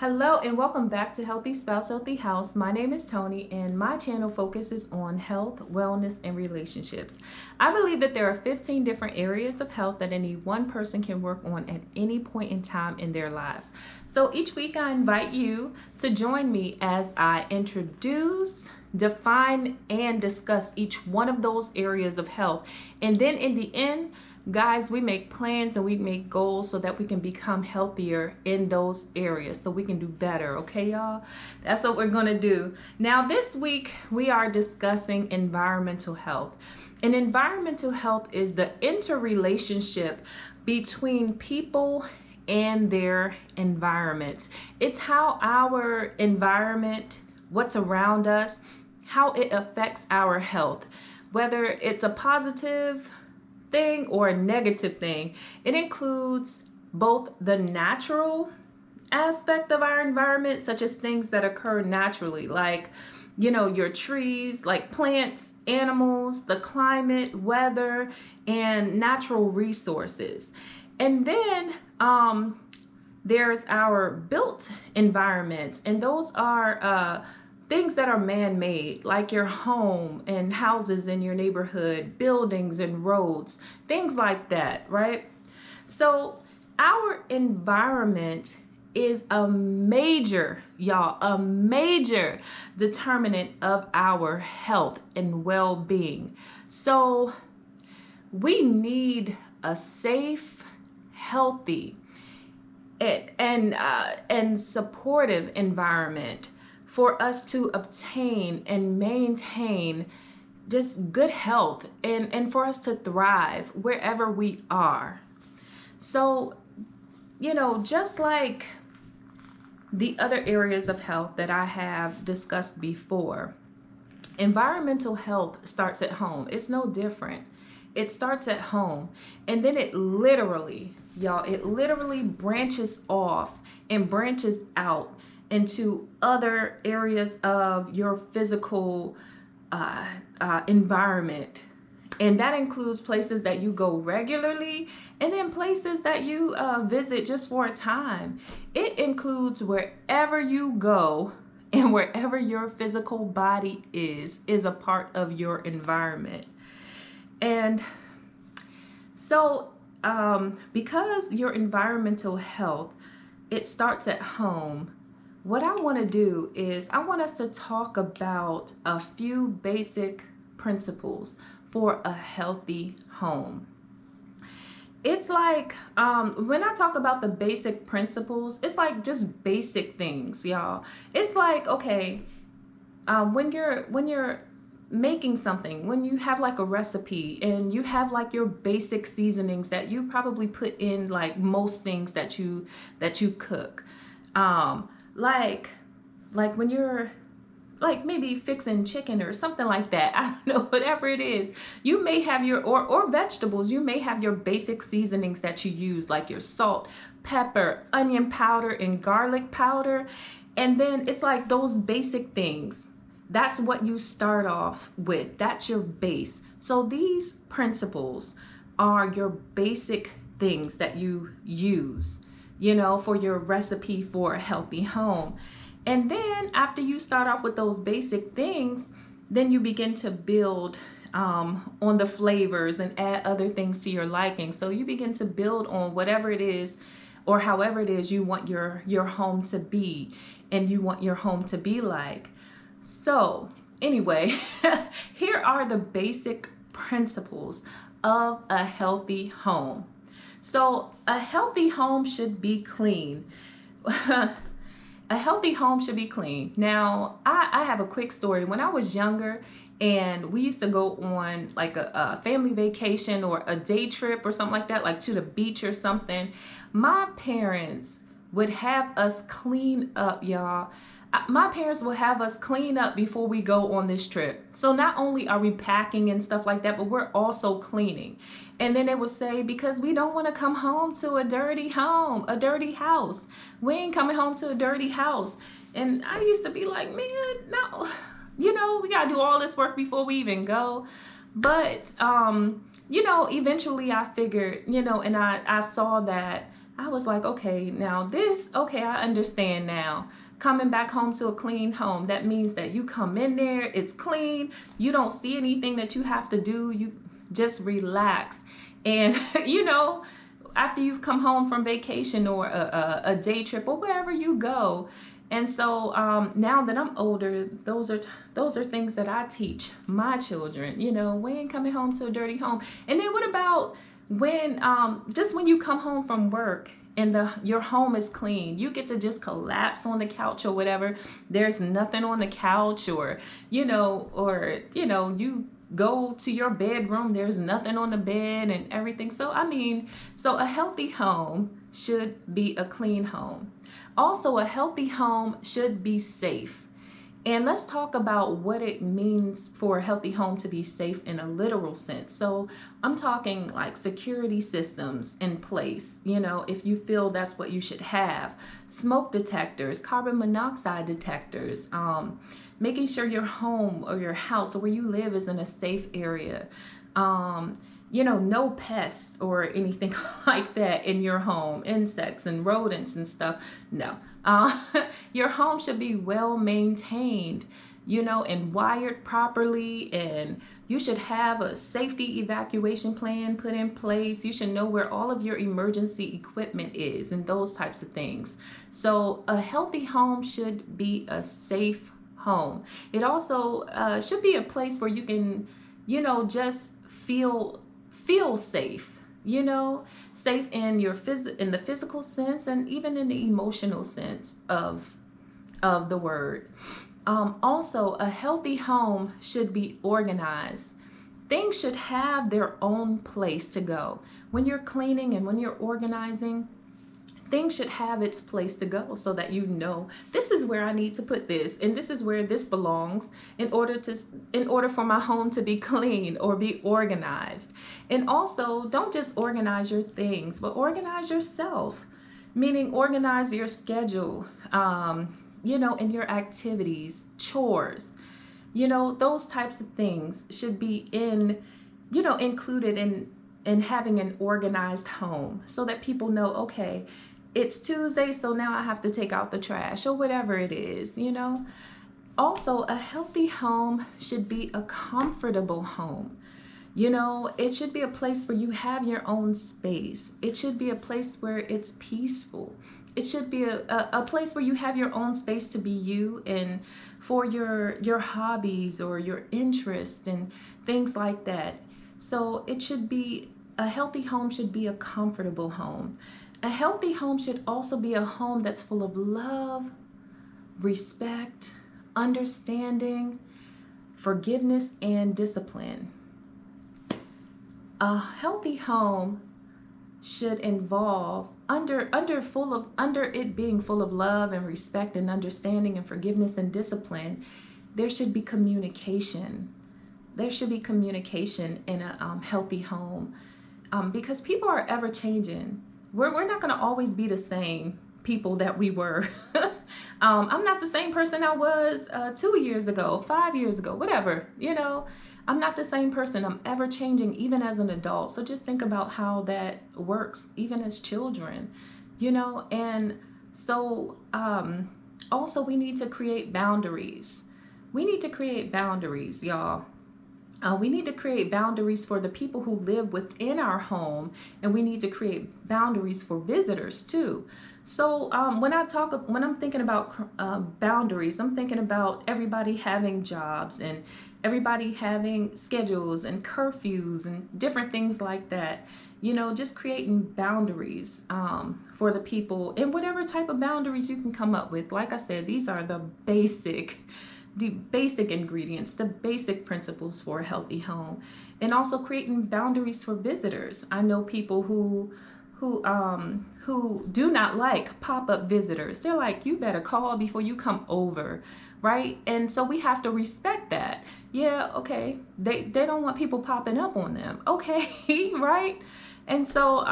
Hello and welcome back to Healthy Spouse, Healthy House. My name is Tony and my channel focuses on health, wellness, and relationships. I believe that there are 15 different areas of health that any one person can work on at any point in time in their lives. So each week I invite you to join me as I introduce, define, and discuss each one of those areas of health. And then in the end, guys, we make plans and we make goals so that we can become healthier in those areas so we can do better. Okay, y'all? That's what we're going to do. Now, this week we are discussing environmental health. And environmental health is the interrelationship between people and their environments. It's how our environment, what's around us, how it affects our health, whether it's a positive thing or a negative thing. It includes both the natural aspect of our environment, such as things that occur naturally, like, your trees, like plants, animals, the climate, weather, and natural resources. And then there's our built environments, and those are things that are man-made, like your home and houses in your neighborhood, buildings and roads, things like that, right? So our environment is a major determinant of our health and well-being. So we need a safe, healthy, and supportive environment for us to obtain and maintain just good health and for us to thrive wherever we are. So, just like the other areas of health that I have discussed before, environmental health starts at home. It's no different. It starts at home, and then it literally branches off and branches out into other areas of your physical environment. And that includes places that you go regularly and then places that you visit just for a time. It includes wherever you go and wherever your physical body is a part of your environment. And so because your environmental health, it starts at home, what I want to do is I want us to talk about a few basic principles for a healthy home. It's like when I talk about the basic principles, it's like just basic things, y'all. It's like, okay, when you're making something, when you have like a recipe and you have like your basic seasonings that you probably put in like most things that you cook. Like when you're like maybe fixing chicken or something like that, I don't know, whatever it is, you may have or vegetables, you may have your basic seasonings that you use, like your salt, pepper, onion powder, and garlic powder. And then it's like those basic things. That's what you start off with. That's your base. So these principles are your basic things that you use, for your recipe for a healthy home. And then after you start off with those basic things, then you begin to build on the flavors and add other things to your liking. So you begin to build on whatever it is or however it is you want your home to be and you want your home to be like. So anyway, here are the basic principles of a healthy home. So a healthy home should be clean. A healthy home should be clean. Now, I have a quick story. When I was younger and we used to go on like a family vacation or a day trip or something like that, like to the beach or something, my parents would have us clean up, y'all. My parents will have us clean up before we go on this trip. So not only are we packing and stuff like that, but we're also cleaning. And then they would say, because we don't want to come home to a dirty home, a dirty house. We ain't coming home to a dirty house. And I used to be like, man, no, we got to do all this work before we even go. But, eventually I figured, and I saw that I was like, okay, now this, okay, I understand now. Coming back home to a clean home, that means that you come in there, it's clean, you don't see anything that you have to do, you just relax. And, you know, after you've come home from vacation or a day trip or wherever you go. And so now that I'm older, those are things that I teach my children. You know, we ain't coming home to a dirty home. And then what about when just when you come home from work and your home is clean, you get to just collapse on the couch or whatever. There's nothing on the couch, or you go to your bedroom, there's nothing on the bed and everything. So I mean, so a healthy home should be a clean home. Also, a healthy home should be safe. And let's talk about what it means for a healthy home to be safe in a literal sense. So I'm talking like security systems in place, you know, if you feel that's what you should have. Smoke detectors, carbon monoxide detectors, making sure your home or your house or where you live is in a safe area. No pests or anything like that in your home, insects and rodents and stuff. No. Your home should be well maintained, and wired properly, and you should have a safety evacuation plan put in place. You should know where all of your emergency equipment is and those types of things. So a healthy home should be a safe home. It also should be a place where you can, just feel safe, safe in in the physical sense and even in the emotional sense of the word. Also, a healthy home should be organized. Things should have their own place to go. When you're cleaning and when you're organizing, things should have its place to go, so that this is where I need to put this and this is where this belongs in order for my home to be clean or be organized. And also, don't just organize your things, but organize yourself, meaning organize your schedule, and your activities, chores, those types of things should be included in having an organized home, so that people know, okay, it's Tuesday, so now I have to take out the trash or whatever it is. Also, a healthy home should be a comfortable home. It should be a place where you have your own space. It should be a place where it's peaceful. It should be a place where you have your own space to be you and for your hobbies or your interests and things like that. So a healthy home should be a comfortable home. A healthy home should also be a home that's full of love, respect, understanding, forgiveness, and discipline. A healthy home should involve under it being full of love and respect and understanding and forgiveness and discipline, there should be communication. There should be communication in a healthy home, because people are ever changing. We're not going to always be the same people that we were. I'm not the same person I was 2 years ago, 5 years ago, whatever. I'm not the same person. I'm ever changing, even as an adult. So just think about how that works, even as children, And so also, we need to create boundaries. We need to create boundaries, y'all. We need to create boundaries for the people who live within our home, and we need to create boundaries for visitors too. So when I'm thinking about boundaries, I'm thinking about everybody having jobs and everybody having schedules and curfews and different things like that. Just creating boundaries for the people, and whatever type of boundaries you can come up with. Like I said, these are the basic ingredients, the basic principles for a healthy home. And also creating boundaries for visitors. I know people who do not like pop-up visitors. They're like, you better call before you come over, right? And so we have to respect that. Yeah, okay. They don't want people popping up on them. Okay, right? And so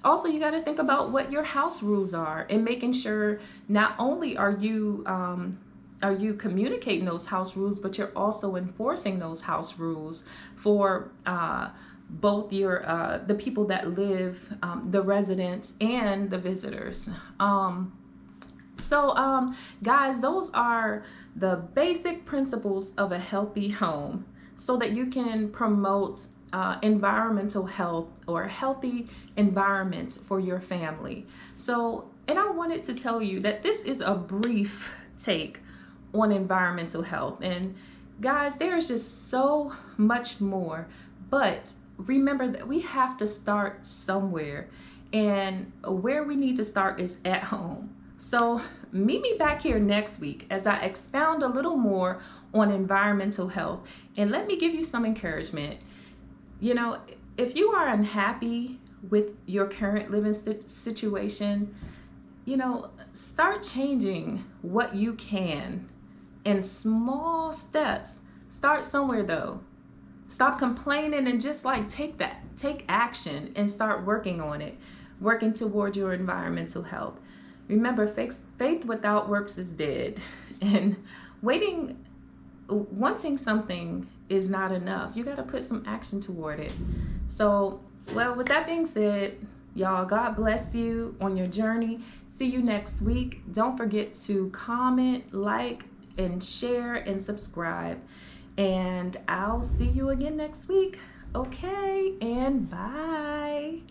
also, you got to think about what your house rules are, and making sure not only are you communicating those house rules, but you're also enforcing those house rules for both your the people that live, the residents and the visitors. Guys, those are the basic principles of a healthy home so that you can promote environmental health or a healthy environment for your family. So, and I wanted to tell you that this is a brief take on environmental health. And guys, there's just so much more, but remember that we have to start somewhere, and where we need to start is at home. So meet me back here next week as I expound a little more on environmental health, and let me give you some encouragement. You know, if you are unhappy with your current living situation, you know, start changing what you can in small steps. Start somewhere though. Stop complaining and just like take action and start working on it, working toward your environmental health. Remember, faith without works is dead. And wanting something is not enough. You got to put some action toward it. So, well, with that being said, y'all, God bless you on your journey. See you next week. Don't forget to comment, like, and share and subscribe. And I'll see you again next week. Okay, and bye.